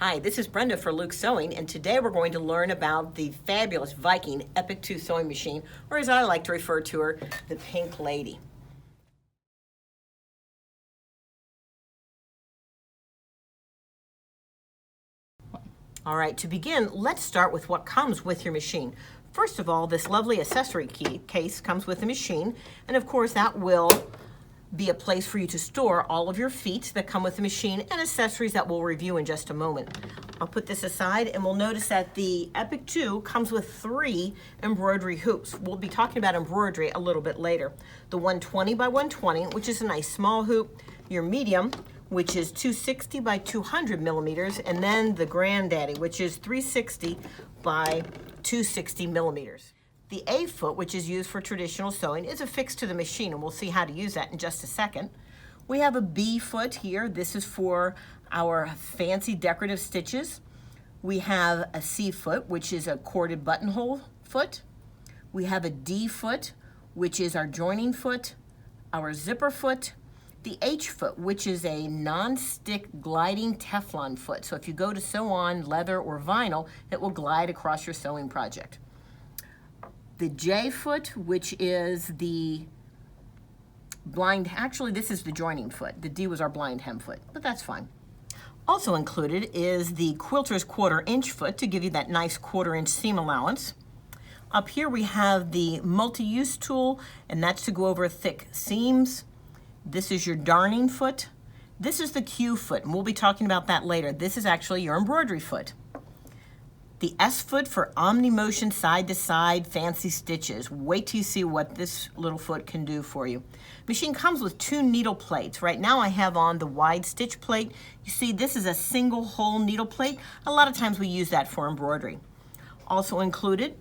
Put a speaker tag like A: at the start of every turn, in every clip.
A: Hi, this is Brenda for Luke Sewing, and today we're going to learn about the fabulous Viking Epic 2 sewing machine, or as I like to refer to her, the Pink Lady. All right, to begin, let's start with what comes with your machine. First of all, this lovely accessory case comes with the machine, and of course that will be a place for you to store all of your feet that come with the machine and accessories that we'll review in just a moment. I'll put this aside and we'll notice that the Epic 2 comes with 3 embroidery hoops. We'll be talking about embroidery a little bit later. The 120 by 120, which is a nice small hoop, your medium, which is 260 by 200 millimeters, and then the granddaddy, which is 360 by 260 millimeters. The A foot, which is used for traditional sewing, is affixed to the machine, and we'll see how to use that in just a second. We have a B foot here. This is for our fancy decorative stitches. We have a C foot, which is a corded buttonhole foot. We have a D foot, which is our joining foot, our zipper foot. The H foot, which is a non-stick gliding Teflon foot. So if you go to sew on leather or vinyl, it will glide across your sewing project. The J foot, which is the blind, actually this is the joining foot. The D was our blind hem foot, but that's fine. Also included is the quilter's 1/4 inch foot to give you that nice 1/4 inch seam allowance. Up here we have the multi-use tool, and that's to go over thick seams. This is your darning foot. This is the Q foot, and we'll be talking about that later. This is actually your embroidery foot. The S foot for omni-motion side-to-side fancy stitches. Wait till you see what this little foot can do for you. Machine comes with 2 needle plates. Right now I have on the wide stitch plate. You see this is a single hole needle plate. A lot of times we use that for embroidery. Also included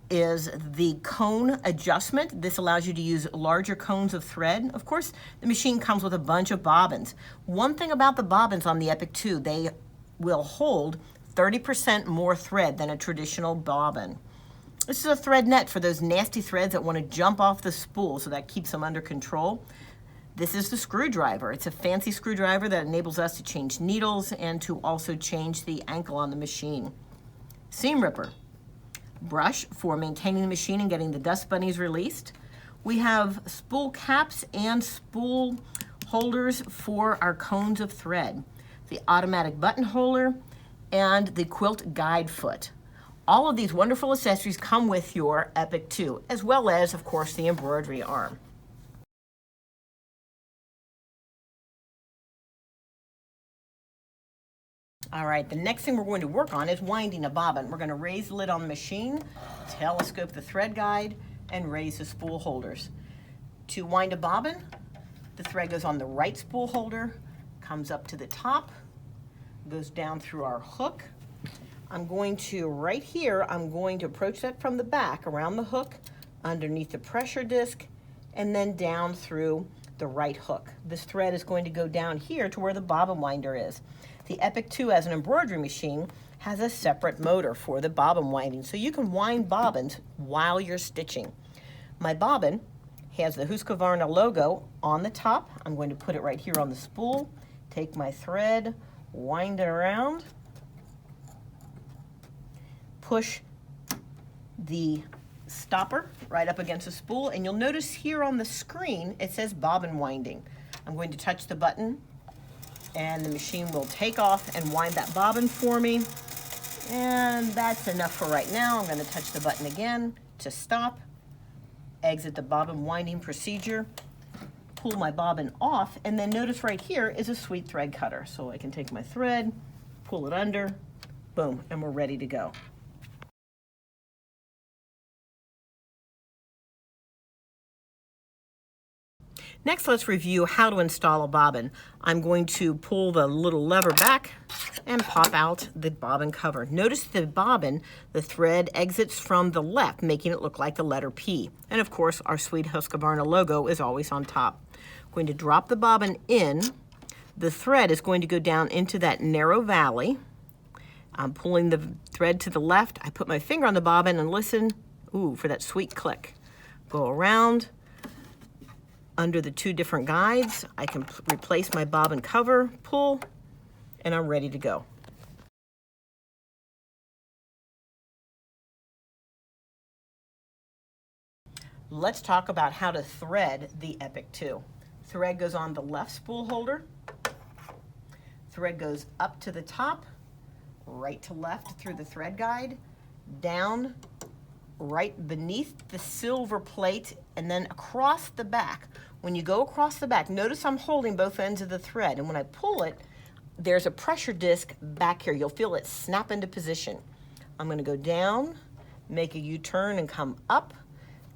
A: is the cone adjustment. This allows you to use larger cones of thread. Of course, the machine comes with a bunch of bobbins. One thing about the bobbins on the Epic 2, they will hold 30% more thread than a traditional bobbin. This is a thread net for those nasty threads that want to jump off the spool, so that keeps them under control. This is the screwdriver. It's a fancy screwdriver that enables us to change needles and to also change the ankle on the machine. Seam ripper. Brush for maintaining the machine and getting the dust bunnies released. We have spool caps and spool holders for our cones of thread. The automatic button holder and the quilt guide foot. All of these wonderful accessories come with your Epic 2, as well as, of course, the embroidery arm. All right, the next thing we're going to work on is winding a bobbin. We're going to raise the lid on the machine, telescope the thread guide, and raise the spool holders. To wind a bobbin, the thread goes on the right spool holder, comes up to the top, goes down through our hook. I'm going to, right here, I'm going to approach that from the back, around the hook, underneath the pressure disc, and then down through the right hook. This thread is going to go down here to where the bobbin winder is. The Epic 2, as an embroidery machine, has a separate motor for the bobbin winding, so you can wind bobbins while you're stitching. My bobbin has the Husqvarna logo on the top. I'm going to put it right here on the spool, take my thread, wind it around, push the stopper right up against the spool, and you'll notice here on the screen it says bobbin winding. I'm going to touch the button and the machine will take off and wind that bobbin for me, and that's enough for right now. I'm going to touch the button again to stop, exit the bobbin winding procedure, pull my bobbin off, and then notice right here is a sweet thread cutter. So I can take my thread, pull it under, boom, and we're ready to go. Next, let's review how to install a bobbin. I'm going to pull the little lever back and pop out the bobbin cover. Notice the bobbin, the thread exits from the left, making it look like the letter P. And of course, our sweet Husqvarna logo is always on top. I'm going to drop the bobbin in. The thread is going to go down into that narrow valley. I'm pulling the thread to the left. I put my finger on the bobbin and listen, ooh, for that sweet click. Go around. Under the 2 different guides, I can replace my bobbin cover, pull, and I'm ready to go. let's talk about how to thread the Epic 2. Thread goes on the left spool holder. Thread goes up to the top, right to left through the thread guide, down, right beneath the silver plate, and then across the back. When you go across the back, notice I'm holding both ends of the thread, and when I pull it, there's a pressure disc back here. You'll feel it snap into position. I'm going to go down, make a U-turn and come up.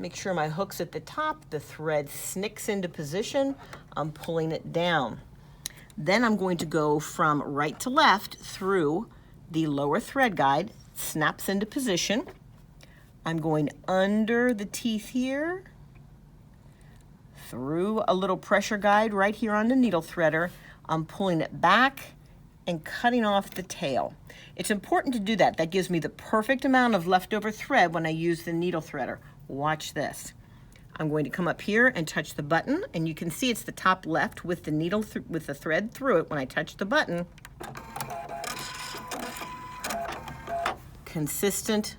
A: Make sure my hook's at the top, the thread snicks into position, I'm pulling it down. Then I'm going to go from right to left through the lower thread guide, snaps into position. I'm going under the teeth here, through a little pressure guide right here on the needle threader. I'm pulling it back and cutting off the tail. It's important to do that. That gives me the perfect amount of leftover thread when I use the needle threader. Watch this. I'm going to come up here and touch the button, and you can see it's the top left with the needle with the thread through it. When I touch the button, consistent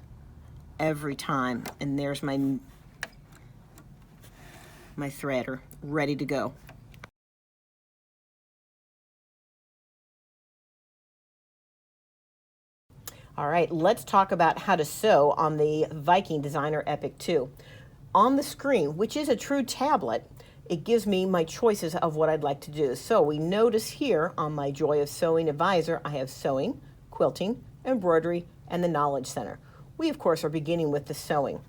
A: every time. And there's my threader ready to go. All right, let's talk about how to sew on the Viking Designer Epic 2. On the screen, which is a true tablet, it gives me my choices of what I'd like to do. So we notice here on my Joy of Sewing advisor, I have sewing, quilting, embroidery, and the Knowledge Center. We, of course, are beginning with the sewing.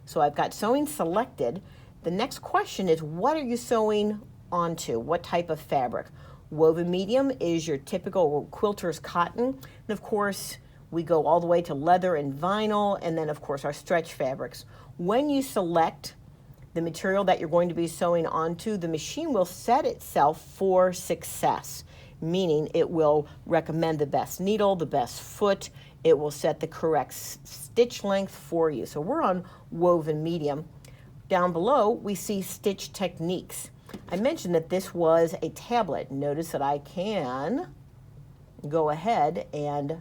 A: So I've got sewing selected. The next question is, what are you sewing onto? What type of fabric? Woven medium is your typical quilter's cotton. And of course, we go all the way to leather and vinyl, and then of course our stretch fabrics. When you select the material that you're going to be sewing onto, the machine will set itself for success, meaning it will recommend the best needle, the best foot. It will set the correct stitch length for you. So we're on woven medium. Down below, we see stitch techniques. I mentioned that this was a tablet. Notice that I can go ahead and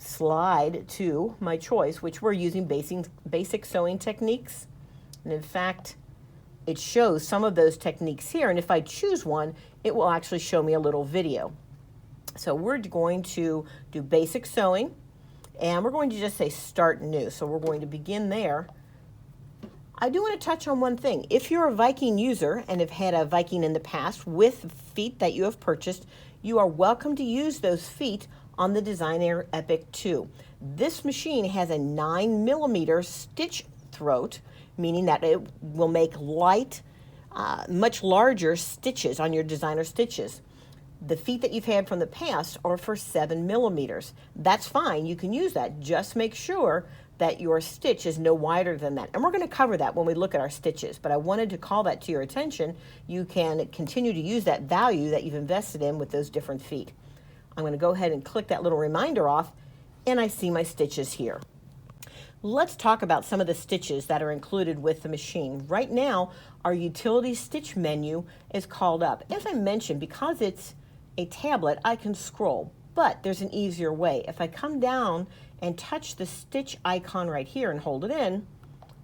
A: slide to my choice, which we're using basic sewing techniques. And in fact, it shows some of those techniques here. And if I choose one, it will actually show me a little video. So we're going to do basic sewing, and we're going to just say start new. So we're going to begin there. I do want to touch on one thing. If you're a Viking user and have had a Viking in the past with feet that you have purchased, you are welcome to use those feet on the Designer Epic 2. This machine has a 9mm stitch throat, meaning that it will make light, much larger stitches on your designer stitches. The feet that you've had from the past are for 7mm. That's fine, you can use that. Just make sure that your stitch is no wider than that. And we're going to cover that when we look at our stitches, but I wanted to call that to your attention. You can continue to use that value that you've invested in with those different feet. I'm going to go ahead and click that little reminder off, and I see my stitches here. Let's talk about some of the stitches that are included with the machine. Right now, our utility stitch menu is called up. As I mentioned, because it's a tablet, I can scroll, but there's an easier way. If I come down and touch the stitch icon right here and hold it in,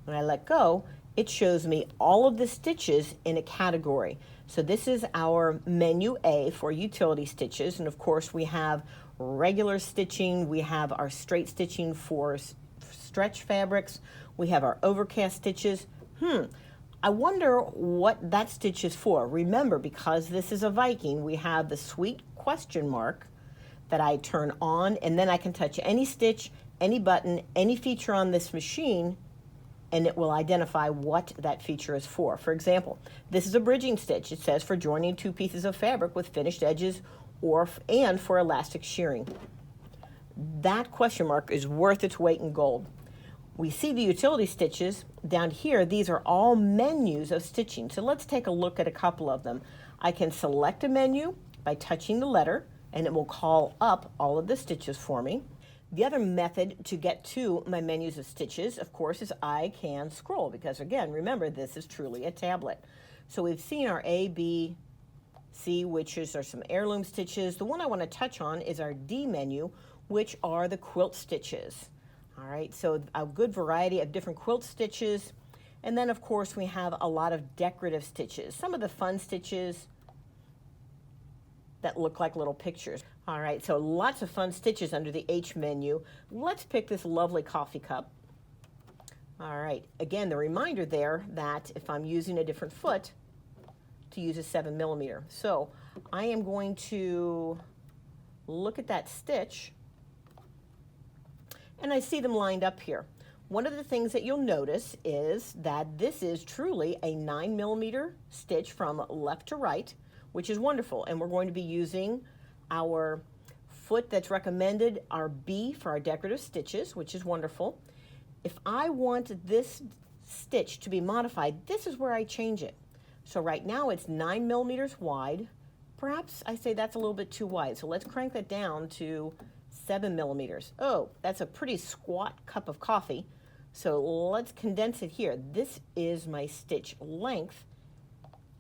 A: when I let go, it shows me all of the stitches in a category. So this is our menu A for utility stitches, and of course we have regular stitching, we have our straight stitching for stretch fabrics, we have our overcast stitches. I wonder what that stitch is for. Remember, because this is a Viking, we have the sweet question mark that I turn on, and then I can touch any stitch, any button, any feature on this machine, and it will identify what that feature is for. For example, this is a bridging stitch. It says for joining two pieces of fabric with finished edges and for elastic shearing. That question mark is worth its weight in gold. We see the utility stitches down here. These are all menus of stitching. So let's take a look at a couple of them. I can select a menu by touching the letter, and it will call up all of the stitches for me. The other method to get to my menus of stitches, of course, is I can scroll, because again, remember, this is truly a tablet. So we've seen our A, B, C, which are some heirloom stitches. The one I want to touch on is our D menu, which are the quilt stitches. All right, so a good variety of different quilt stitches. And then of course we have a lot of decorative stitches. Some of the fun stitches that look like little pictures. All right, so lots of fun stitches under the H menu. Let's pick this lovely coffee cup. All right, again, the reminder there that if I'm using a different foot, to use a 7mm. So I am going to look at that stitch, and I see them lined up here. One of the things that you'll notice is that this is truly a 9mm stitch from left to right, which is wonderful. And we're going to be using our foot that's recommended, our B for our decorative stitches, which is wonderful. If I want this stitch to be modified, this is where I change it. So right now it's 9mm wide. Perhaps I say that's a little bit too wide. So let's crank that down to 7mm. Oh, that's a pretty squat cup of coffee. So let's condense it here. This is my stitch length.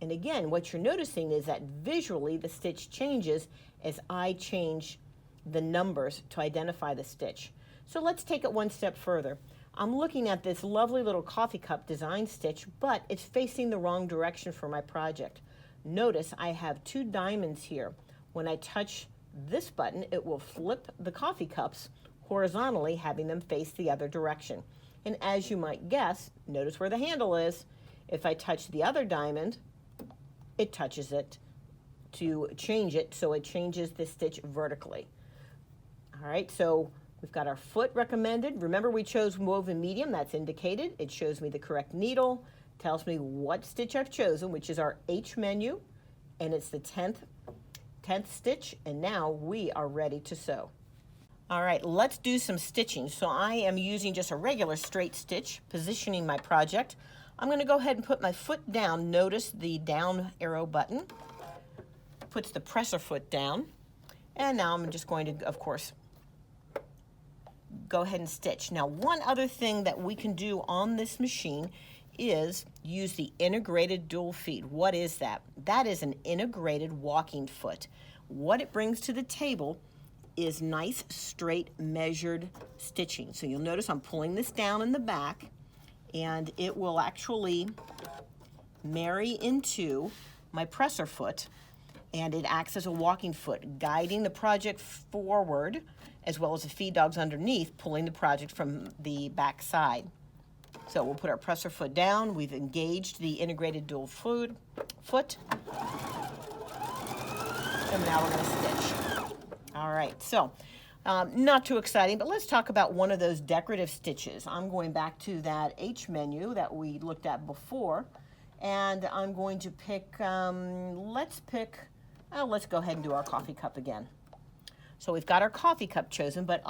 A: And again, what you're noticing is that visually the stitch changes as I change the numbers to identify the stitch. So let's take it one step further. I'm looking at this lovely little coffee cup design stitch, but it's facing the wrong direction for my project. Notice I have 2 diamonds here. When I touch this button, it will flip the coffee cups horizontally, having them face the other direction. And as you might guess, notice where the handle is. If I touch the other diamond, it touches it to change it, so it changes the stitch vertically. All right, so we've got our foot recommended. Remember, we chose woven medium, that's indicated. It shows me the correct needle, tells me what stitch I've chosen, which is our H menu, and it's the 10th stitch, and now we are ready to sew. All right, let's do some stitching. So I am using just a regular straight stitch, positioning my project. I'm going to go ahead and put my foot down. Notice the down arrow button puts the presser foot down. And now I'm just going to, of course, go ahead and stitch. Now, one other thing that we can do on this machine is use the integrated dual feed. What is that? That is an integrated walking foot. What it brings to the table is nice, straight, measured stitching. So you'll notice I'm pulling this down in the back, and it will actually marry into my presser foot, and it acts as a walking foot, guiding the project forward, as well as the feed dogs underneath, pulling the project from the back side. So we'll put our presser foot down. We've engaged the integrated dual foot, and now we're going to stitch. All right, so not too exciting, but let's talk about one of those decorative stitches. I'm going back to that H menu that we looked at before, and I'm going to pick, let's go ahead and do our coffee cup again. So we've got our coffee cup chosen, but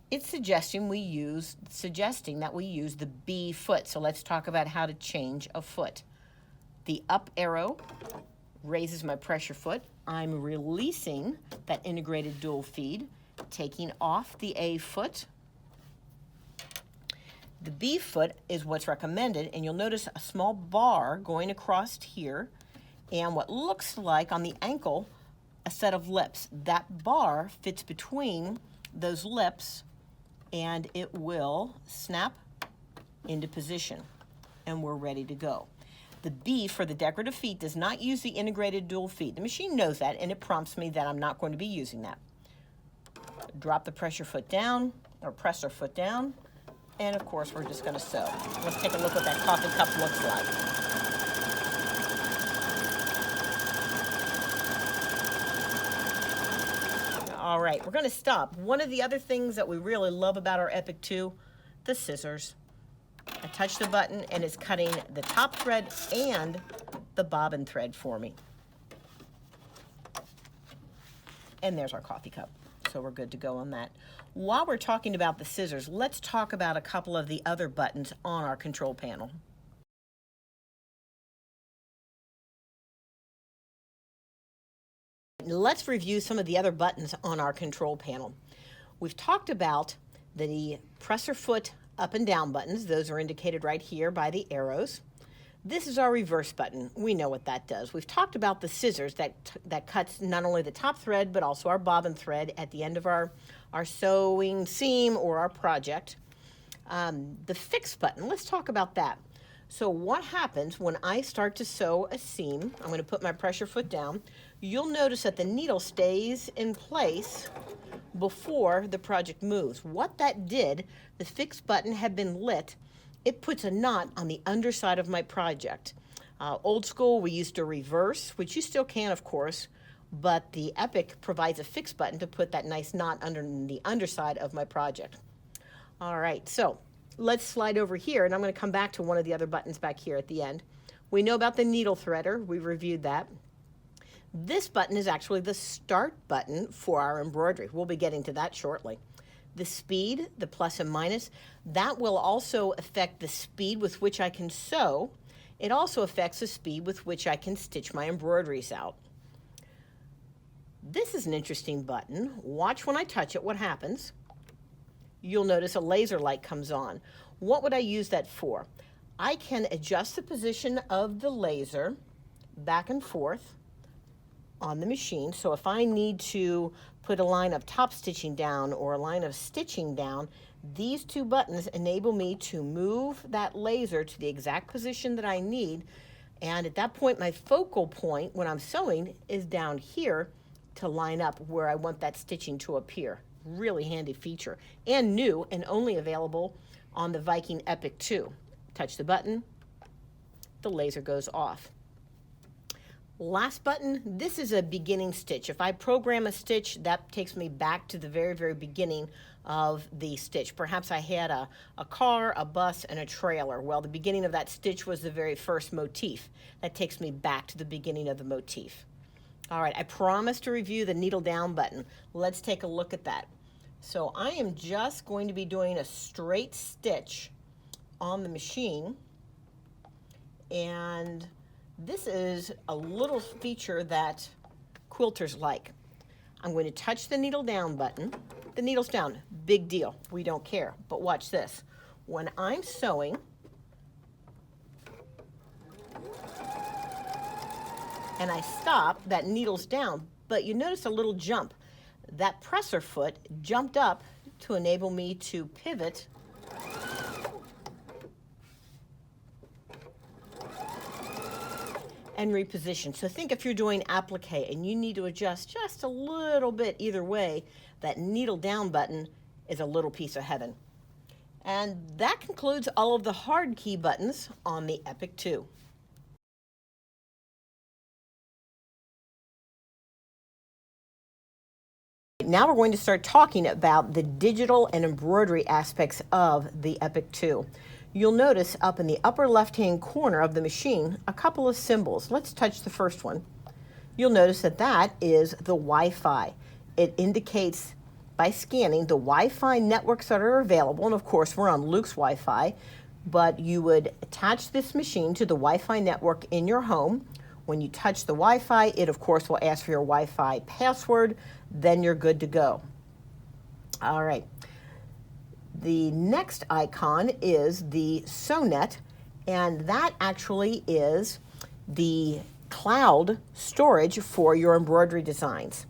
A: it's suggesting that we use the B foot. So let's talk about how to change a foot. The up arrow raises my pressure foot. I'm releasing that integrated dual feed, taking off the A foot. The B foot is what's recommended, and you'll notice a small bar going across here, and what looks like on the ankle, a set of lips. That bar fits between those lips, and it will snap into position, and we're ready to go. The B for the decorative feet does not use the integrated dual feet. The machine knows that, and it prompts me that I'm not going to be using that. Drop the presser foot down, and of course we're just going to sew. Let's take a look what that coffee cup looks like. All right, we're going to stop. One of the other things that we really love about our Epic 2, the scissors. I touch the button and it's cutting the top thread and the bobbin thread for me. And there's our coffee cup. So we're good to go on that. While we're talking about the scissors, let's talk about a couple of the other buttons on our control panel. Let's review some of the other buttons on our control panel. We've talked about the presser foot up and down buttons. Those are indicated right here by the arrows. This is our reverse button. We know what that does. We've talked about the scissors that cuts not only the top thread, but also our bobbin thread at the end of our sewing seam or our project. The fix button, let's talk about that. So what happens when I start to sew a seam, I'm going to put my pressure foot down, you'll notice that the needle stays in place before the project moves. What that did, the fixed button had been lit, it puts a knot on the underside of my project. Old school, we used to reverse, which you still can, of course, but the Epic provides a fixed button to put that nice knot under the underside of my project. All right, so let's slide over here, and I'm going to come back to one of the other buttons back here at the end. We know about the needle threader. We've reviewed that. This button is actually the start button for our embroidery. We'll be getting to that shortly. The speed, the plus and minus, that will also affect the speed with which I can sew. It also affects the speed with which I can stitch my embroideries out. This is an interesting button. Watch when I touch it what happens. You'll notice a laser light comes on. What would I use that for? I can adjust the position of the laser back and forth on the machine. So if I need to put a line of top stitching down or a line of stitching down, these two buttons enable me to move that laser to the exact position that I need. And at that point, my focal point when I'm sewing is down here to line up where I want that stitching to appear. Really handy feature, and new, and only available on the Viking Epic 2. Touch the button, the laser goes off. Last button, this is a beginning stitch. If I program a stitch, that takes me back to the very, very beginning of the stitch. Perhaps I had a car, a bus, and a trailer. Well, the beginning of that stitch was the very first motif. That takes me back to the beginning of the motif. All right, I promised to review the needle down button. Let's take a look at that. So I am just going to be doing a straight stitch on the machine, and this is a little feature that quilters like. I'm going to touch the needle down button. The needle's down, big deal, we don't care. But watch this. When I'm sewing, and I stop, that needle's down, but you notice a little jump. That presser foot jumped up to enable me to pivot and reposition. So think if you're doing applique and you need to adjust just a little bit either way, that needle down button is a little piece of heaven. And that concludes all of the hard key buttons on the Epic 2. Now we're going to start talking about the digital and embroidery aspects of the Epic 2. You'll notice up in the upper left-hand corner of the machine a couple of symbols. Let's touch the first one. You'll notice that that is the Wi-Fi. It indicates by scanning the Wi-Fi networks that are available, and of course we're on Luke's Wi-Fi, but you would attach this machine to the Wi-Fi network in your home. When you touch the Wi-Fi, it of course will ask for your Wi-Fi password, then you're good to go. All right. The next icon is the SewNet, and that actually is the cloud storage for your embroidery designs.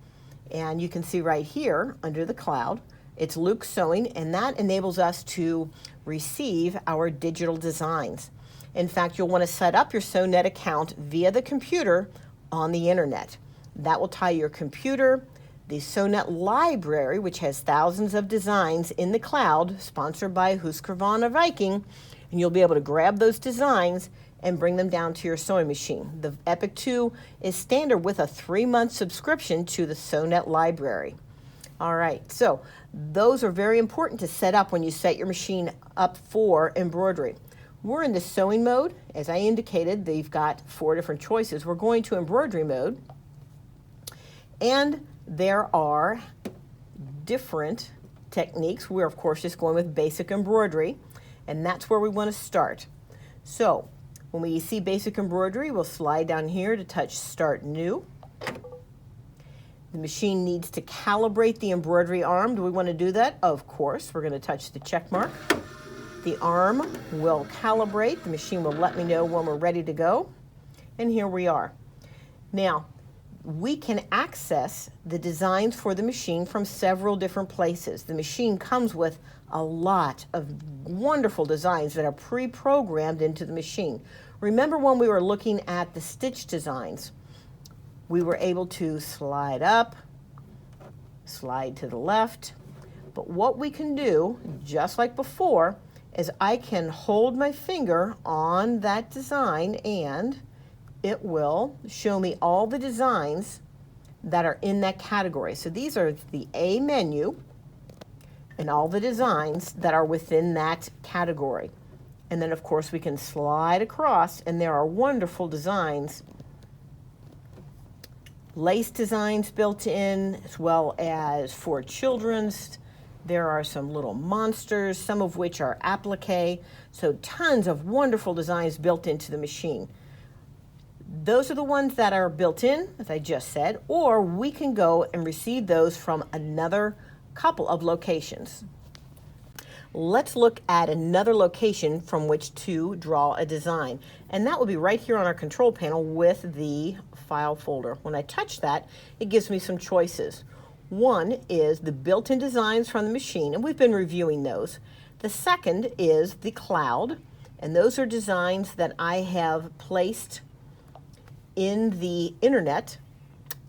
A: And you can see right here under the cloud, it's Luke Sewing, and that enables us to receive our digital designs. In fact, you'll want to set up your SewNet account via the computer on the internet. That will tie your computer, the SewNet library, which has thousands of designs in the cloud, sponsored by Husqvarna Viking, and you'll be able to grab those designs and bring them down to your sewing machine. The Epic 2 is standard with a 3-month subscription to the SewNet library. All right, so those are very important to set up when you set your machine up for embroidery. We're in the sewing mode. As I indicated, they've got 4 different choices. We're going to embroidery mode, and there are different techniques. We're, of course, just going with basic embroidery, and that's where we want to start. So when we see basic embroidery, we'll slide down here to touch Start New. The machine needs to calibrate the embroidery arm. Do we want to do that? Of course. We're going to touch the check mark. The arm will calibrate. The machine will let me know when we're ready to go. And here we are. Now, we can access the designs for the machine from several different places. The machine comes with a lot of wonderful designs that are pre-programmed into the machine. Remember when we were looking at the stitch designs, we were able to slide up, slide to the left, but what we can do, just like before, is I can hold my finger on that design and it will show me all the designs that are in that category. So these are the A menu and all the designs that are within that category. And then of course we can slide across and there are wonderful designs, lace designs built in, as well as for children's. There are some little monsters, some of which are applique. So tons of wonderful designs built into the machine. Those are the ones that are built in, as I just said, or we can go and receive those from another couple of locations. Let's look at another location from which to draw a design. And that will be right here on our control panel with the file folder. When I touch that, it gives me some choices. One is the built-in designs from the machine, and we've been reviewing those. The second is the cloud, and those are designs that I have placed in the internet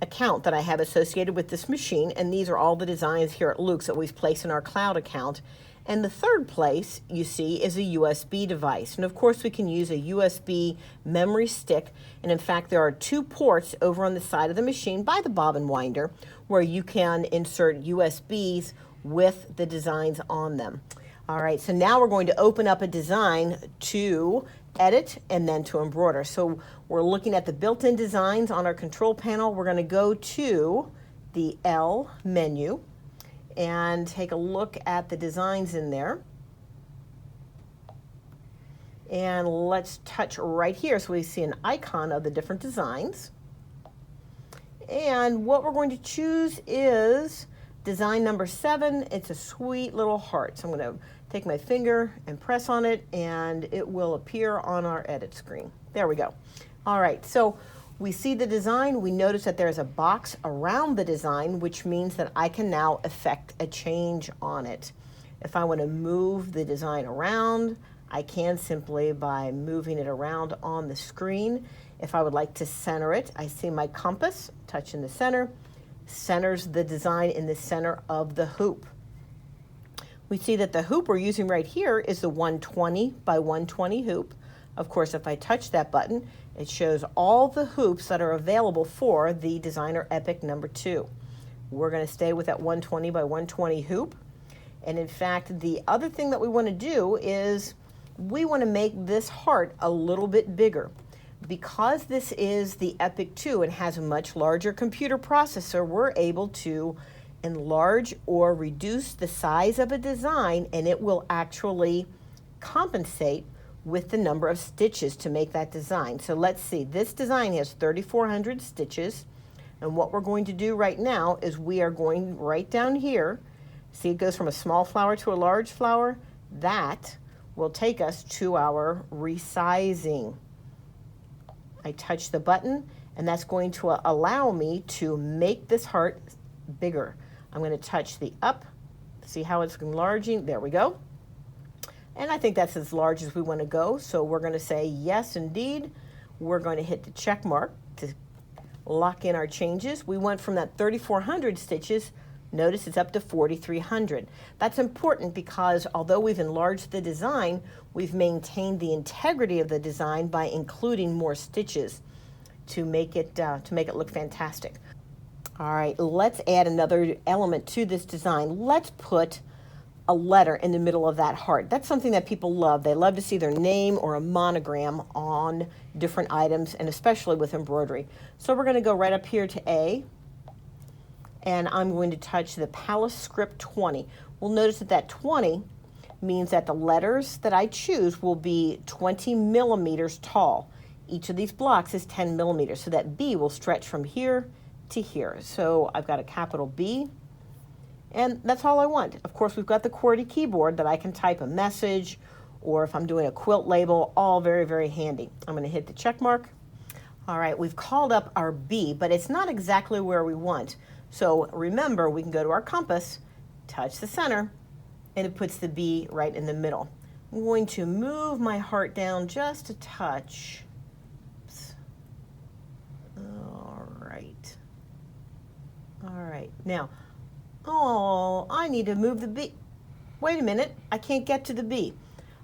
A: account that I have associated with this machine, and these are all the designs here at Luke's that we've placed in our cloud account. And the third place you see is a USB device. And of course we can use a USB memory stick. And in fact, there are 2 ports over on the side of the machine by the bobbin winder where you can insert USBs with the designs on them. All right, so now we're going to open up a design to edit and then to embroider. So we're looking at the built-in designs on our control panel. We're going to go to the L menu and take a look at the designs in there. And let's touch right here so we see an icon of the different designs. And what we're going to choose is design number 7. It's a sweet little heart. So I'm going to take my finger and press on it and it will appear on our edit screen. There we go. All right, so we see the design. We notice that there's a box around the design, which means that I can now effect a change on it. If I want to move the design around, I can simply by moving it around on the screen. If I would like to center it, I see my compass, touching the center, centers the design in the center of the hoop. We see that the hoop we're using right here is the 120 by 120 hoop. Of course, if I touch that button, it shows all the hoops that are available for the Designer Epic number 2. We're going to stay with that 120 by 120 hoop. And in fact, the other thing that we want to do is we want to make this heart a little bit bigger. Because this is the Epic 2 and has a much larger computer processor, we're able to enlarge or reduce the size of a design, and it will actually compensate with the number of stitches to make that design. So let's see, this design has 3,400 stitches, and what we're going to do right now is we are going right down here. See, it goes from a small flower to a large flower. That will take us to our resizing. I touch the button, and that's going to allow me to make this heart bigger. I'm going to touch the up, see how it's enlarging. There we go. And I think that's as large as we want to go. So we're going to say yes, indeed. We're going to hit the check mark to lock in our changes. We went from that 3,400 stitches, notice it's up to 4,300. That's important because although we've enlarged the design, we've maintained the integrity of the design by including more stitches to make it look fantastic. All right, let's add another element to this design. Let's put a letter in the middle of that heart. That's something that people love. They love to see their name or a monogram on different items, and especially with embroidery. So we're going to go right up here to A, and I'm going to touch the Palace Script 20. We'll notice that that 20 means that the letters that I choose will be 20 millimeters tall. Each of these blocks is 10 millimeters, so that B will stretch from here to here. So I've got a capital B, and that's all I want. Of course, we've got the QWERTY keyboard that I can type a message, or if I'm doing a quilt label, all very, very handy. I'm going to hit the check mark. All right, we've called up our B, but it's not exactly where we want. So remember, we can go to our compass, touch the center, and it puts the B right in the middle. I'm going to move my heart down just a touch. Oops. All right. All right. Now, oh, I need to move the B. Wait a minute, I can't get to the B.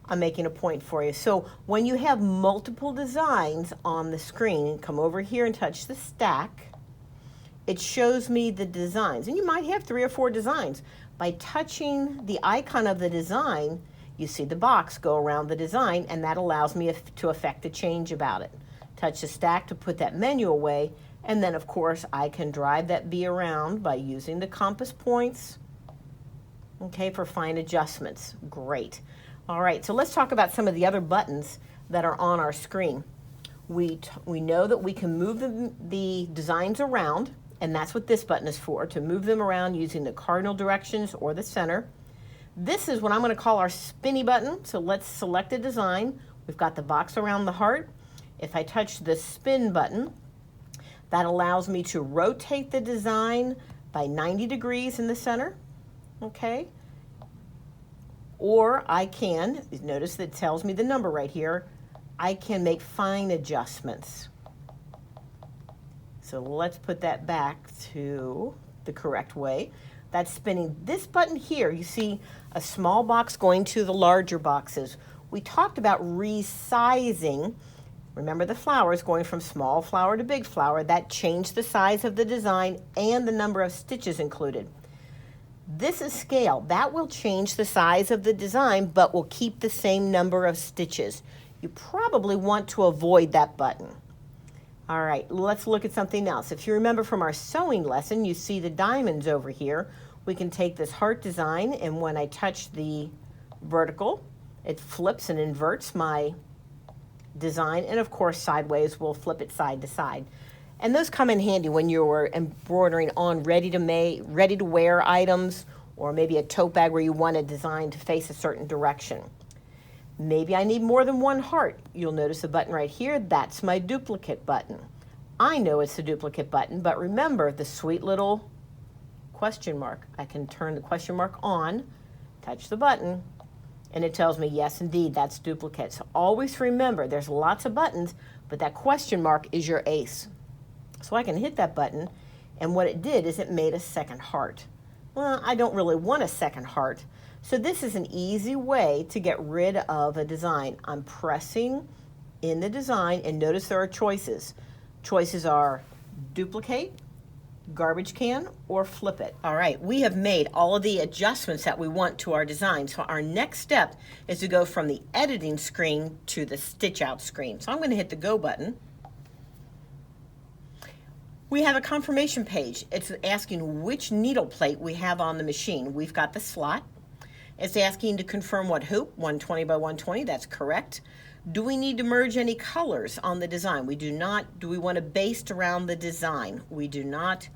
A: I'm making a point for you. So when you have multiple designs on the screen, come over here and touch the stack. It shows me the designs, and you might have 3 or 4 designs. By touching the icon of the design, you see the box go around the design, and that allows me to affect a change about it. Touch the stack to put that menu away, and then of course I can drive that B around by using the compass points, okay, for fine adjustments. Great. All right, so let's talk about some of the other buttons that are on our screen. We know that we can move the designs around, and that's what this button is for, to move them around using the cardinal directions or the center. This is what I'm going to call our spinny button, so let's select a design. We've got the box around the heart. If I touch the spin button, that allows me to rotate the design by 90 degrees in the center, okay? Or I can, notice that it tells me the number right here, I can make fine adjustments. So let's put that back to the correct way. That's spinning. This button here, you see a small box going to the larger boxes. We talked about resizing. Remember the flowers going from small flower to big flower. That changed the size of the design and the number of stitches included. This is scale. That will change the size of the design, but will keep the same number of stitches. You probably want to avoid that button. All right, let's look at something else. If you remember from our sewing lesson, you see the diamonds over here. We can take this heart design, and when I touch the vertical, it flips and inverts my design, and of course sideways will flip it side to side. And those come in handy when you're embroidering on ready to wear items, or maybe a tote bag where you want a design to face a certain direction. Maybe I need more than one heart. You'll notice the button right here, that's my duplicate button. I know it's the duplicate button, but remember the sweet little question mark. I can turn the question mark on, touch the button, and it tells me, yes, indeed, that's duplicate. So always remember, there's lots of buttons, but that question mark is your ace. So I can hit that button, and what it did is it made a second heart. Well, I don't really want a second heart, so this is an easy way to get rid of a design. I'm pressing in the design, and notice there are choices. Choices are duplicate, garbage can, or flip it. All right, we have made all of the adjustments that we want to our design. So our next step is to go from the editing screen to the stitch out screen. So I'm going to hit the go button. We have a confirmation page. It's asking which needle plate we have on the machine. We've got the slot. It's asking to confirm what hoop, 120 by 120, that's correct. Do we need to merge any colors on the design? We do not. Do we want to baste around the design? We do not.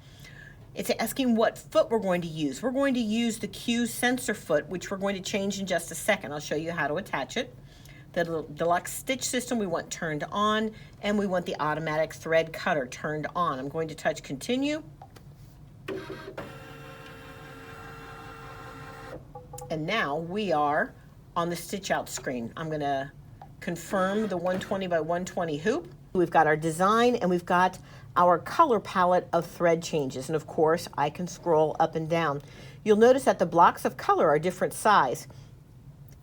A: It's asking what foot we're going to use. We're going to use the Q sensor foot, which we're going to change in just a second. I'll show you how to attach it. The deluxe stitch system we want turned on, and we want the automatic thread cutter turned on. I'm going to touch continue. And now we are on the stitch out screen. I'm going to confirm the 120 by 120 hoop. We've got our design, and we've got our color palette of thread changes. And of course, I can scroll up and down. You'll notice that the blocks of color are different size.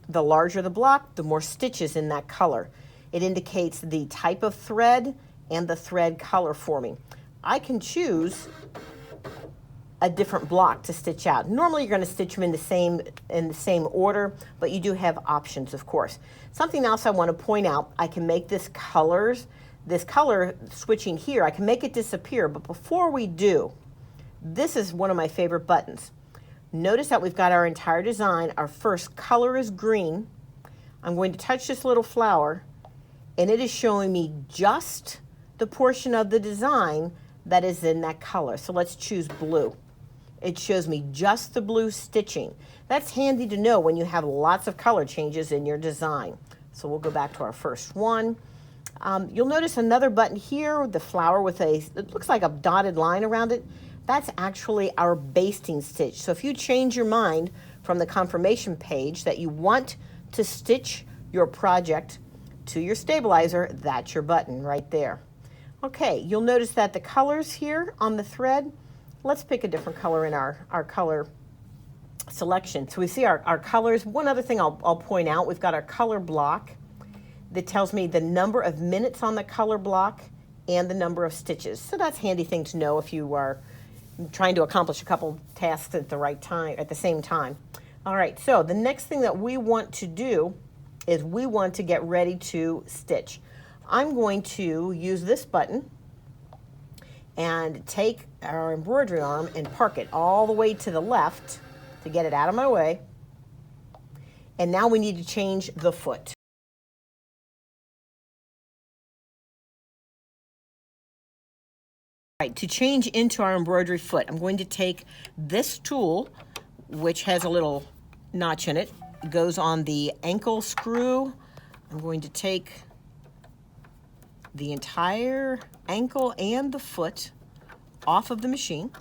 A: The larger the block, the more stitches in that color. It indicates the type of thread and the thread color forming. I can choose a different block to stitch out. Normally you're going to stitch them in the same order, but you do have options, of course. Something else I want to point out, I can make this color switching here, I can make it disappear, but before we do, this is one of my favorite buttons. Notice that we've got our entire design. Our first color is green. I'm going to touch this little flower, and it is showing me just the portion of the design that is in that color. So let's choose blue. It shows me just the blue stitching. That's handy to know when you have lots of color changes in your design. So we'll go back to our first one. You'll notice another button here, the flower with it looks like a dotted line around it. That's actually our basting stitch. So if you change your mind from the confirmation page that you want to stitch your project to your stabilizer, that's your button right there. Okay, you'll notice that the colors here on the thread, let's pick a different color in our color selection. So we see our colors. One other thing I'll point out, we've got our color block that tells me the number of minutes on the color block and the number of stitches. So that's a handy thing to know if you are trying to accomplish a couple tasks at the right time, at the same time. All right, so the next thing that we want to do is we want to get ready to stitch. I'm going to use this button and take our embroidery arm and park it all the way to the left to get it out of my way. And now we need to change the foot. All right, to change into our embroidery foot, I'm going to take this tool, which has a little notch in it. It goes on the ankle screw. I'm going to take the entire ankle and the foot off of the machine.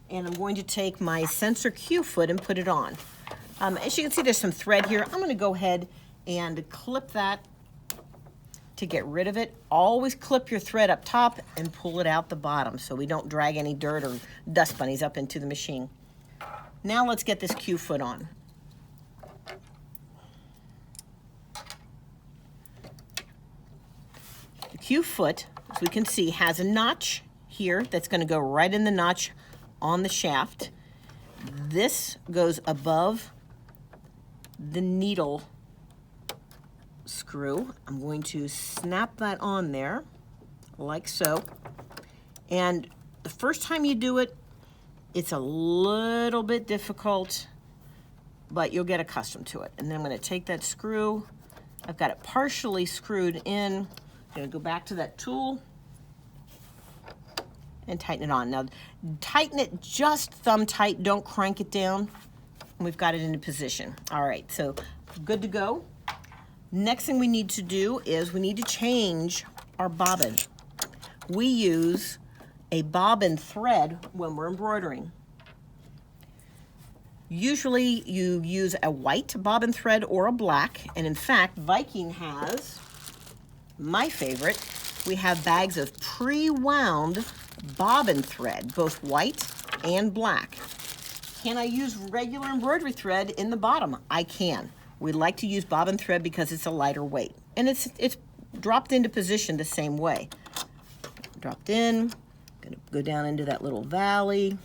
A: And I'm going to take my sensor Q foot and put it on. As you can see, there's some thread here. I'm going to go ahead and clip that to get rid of it. Always clip your thread up top and pull it out the bottom so we don't drag any dirt or dust bunnies up into the machine. Now let's get this Q foot on. The Q foot, as we can see, has a notch here that's going to go right in the notch on the shaft. This goes above the needle screw. I'm going to snap that on there like so. And the first time you do it, it's a little bit difficult, but you'll get accustomed to it. And then I'm going to take that screw. I've got it partially screwed in. I'm going to go back to that tool and tighten it on. Now, tighten it just thumb tight. Don't crank it down. And we've got it into position. All right, so good to go. Next thing we need to do is we need to change our bobbin. We use a bobbin thread when we're embroidering. Usually you use a white bobbin thread or a black, and in fact, Viking has, my favorite, we have bags of pre-wound bobbin thread, both white and black. Can I use regular embroidery thread in the bottom? I can. We like to use bobbin thread because it's a lighter weight, and it's dropped into position the same way. Dropped in, gonna go down into that little valley.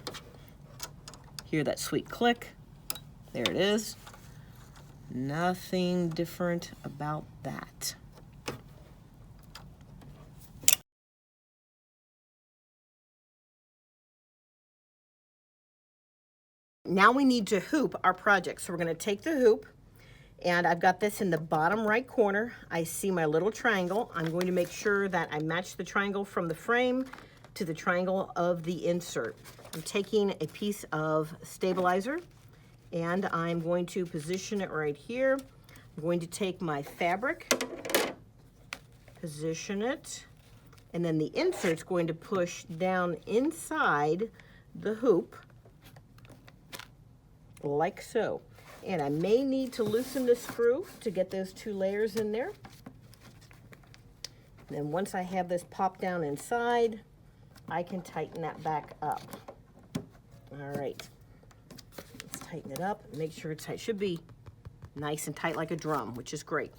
A: Hear that sweet click. There it is. Nothing different about that. Now we need to hoop our project. So we're going to take the hoop, and I've got this in the bottom right corner. I see my little triangle. I'm going to make sure that I match the triangle from the frame to the triangle of the insert. I'm taking a piece of stabilizer, and I'm going to position it right here. I'm going to take my fabric, position it, and then the insert's going to push down inside the hoop like so. And I may need to loosen the screw to get those two layers in there. And then once I have this popped down inside, I can tighten that back up. All right, let's tighten it up, make sure it's tight. It should be nice and tight like a drum, which is great.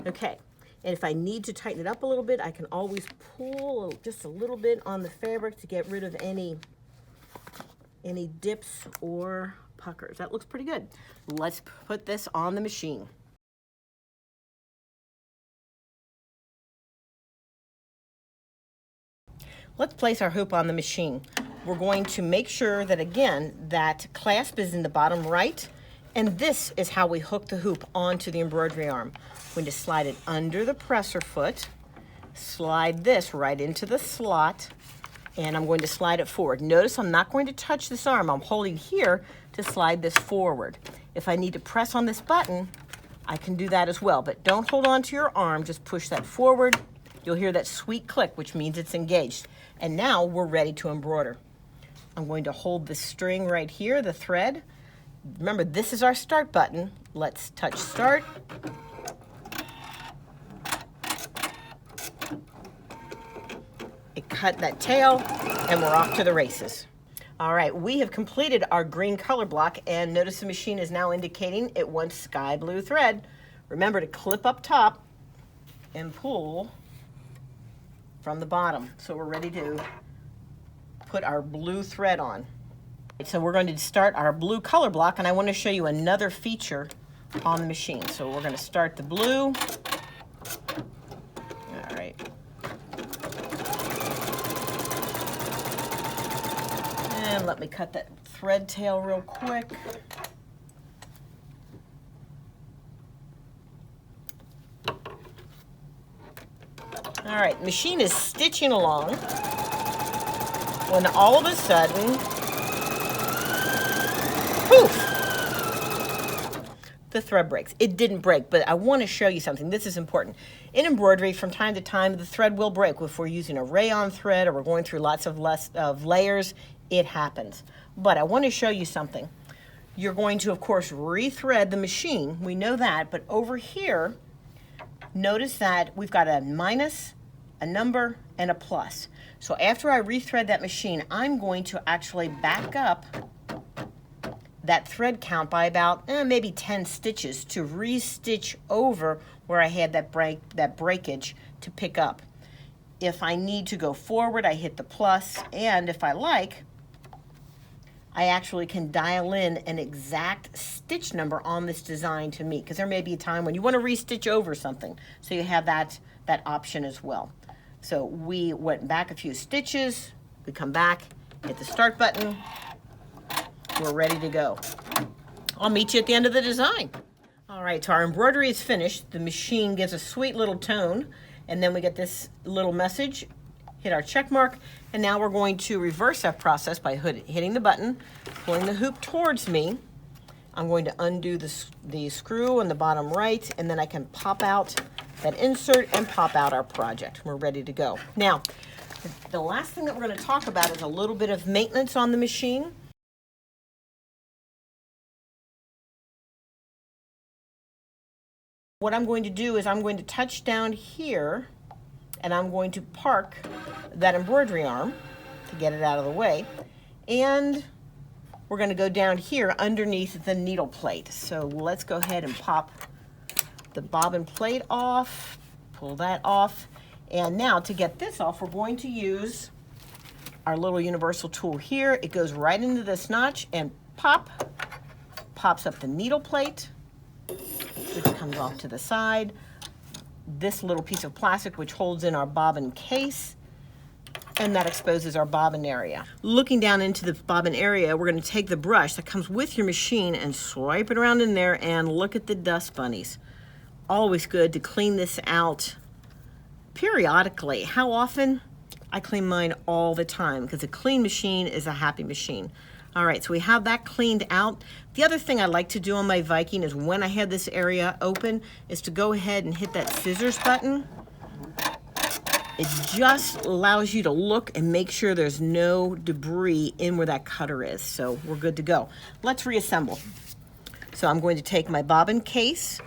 A: Okay, and if I need to tighten it up a little bit, I can always pull just a little bit on the fabric to get rid of any dips or puckers. That looks pretty good. Let's put this on the machine. Let's place our hoop on the machine. We're going to make sure that, again, that clasp is in the bottom right, and this is how we hook the hoop onto the embroidery arm. We're going to slide it under the presser foot, slide this right into the slot, and I'm going to slide it forward. Notice I'm not going to touch this arm. I'm holding here to slide this forward. If I need to press on this button, I can do that as well, but don't hold on to your arm, just push that forward. You'll hear that sweet click, which means it's engaged. And now we're ready to embroider. I'm going to hold the string right here, the thread. Remember, this is our start button. Let's touch start. It cut that tail, and we're off to the races. All right, we have completed our green color block, and notice the machine is now indicating it wants sky blue thread. Remember to clip up top and pull from the bottom. So we're ready to put our blue thread on. So we're going to start our blue color block, and I want to show you another feature on the machine. So we're going to start the blue. All right. And let me cut that thread tail real quick. All right, machine is stitching along when all of a sudden, poof, the thread breaks. It didn't break, but I want to show you something. This is important. In embroidery, from time to time, the thread will break. If we're using a rayon thread or we're going through lots of layers, it happens. But I want to show you something. You're going to, of course, rethread the machine. We know that, but over here, notice that we've got a minus, a number, and a plus. So after I rethread that machine, I'm going to actually back up that thread count by about maybe 10 stitches to re-stitch over where I had that breakage to pick up. If I need to go forward, I hit the plus, and if I like, I actually can dial in an exact stitch number on this design to meet, because there may be a time when you want to re-stitch over something, so you have that option as well. So we went back a few stitches, we come back, hit the start button, we're ready to go. I'll meet you at the end of the design. All right, so our embroidery is finished. The machine gives a sweet little tone, and then we get this little message, hit our check mark, and now we're going to reverse that process by hitting the button, pulling the hoop towards me. I'm going to undo the screw on the bottom right, and then I can pop out that insert and pop out our project. We're ready to go. Now, the last thing that we're going to talk about is a little bit of maintenance on the machine. What I'm going to do is I'm going to touch down here, and I'm going to park that embroidery arm to get it out of the way, and we're going to go down here underneath the needle plate. So let's go ahead and pop the bobbin plate off, pull that off, and now to get this off, we're going to use our little universal tool here. It goes right into this notch and pops up the needle plate, which comes off to the side. This little piece of plastic which holds in our bobbin case, and that exposes our bobbin area. Looking down into the bobbin area, we're going to take the brush that comes with your machine and swipe it around in there, and look at the dust bunnies. Always good to clean this out periodically. How often? I clean mine all the time, because a clean machine is a happy machine. All right, so we have that cleaned out. The other thing I like to do on my Viking is when I have this area open is to go ahead and hit that scissors button. It just allows you to look and make sure there's no debris in where that cutter is. So we're good to go. Let's reassemble. So I'm going to take my bobbin case.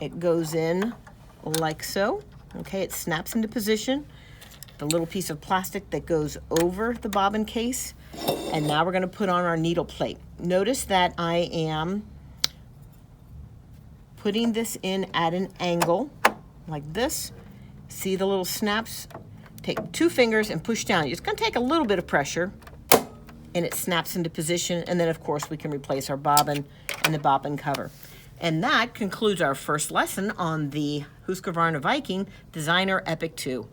A: It goes in like so. Okay, it snaps into position. The little piece of plastic that goes over the bobbin case. And now we're going to put on our needle plate. Notice that I am putting this in at an angle like this. See the little snaps? Take 2 fingers and push down. It's going to take a little bit of pressure, and it snaps into position. And then, of course, we can replace our bobbin and the bobbin cover. And that concludes our first lesson on the Husqvarna Viking Designer Epic 2.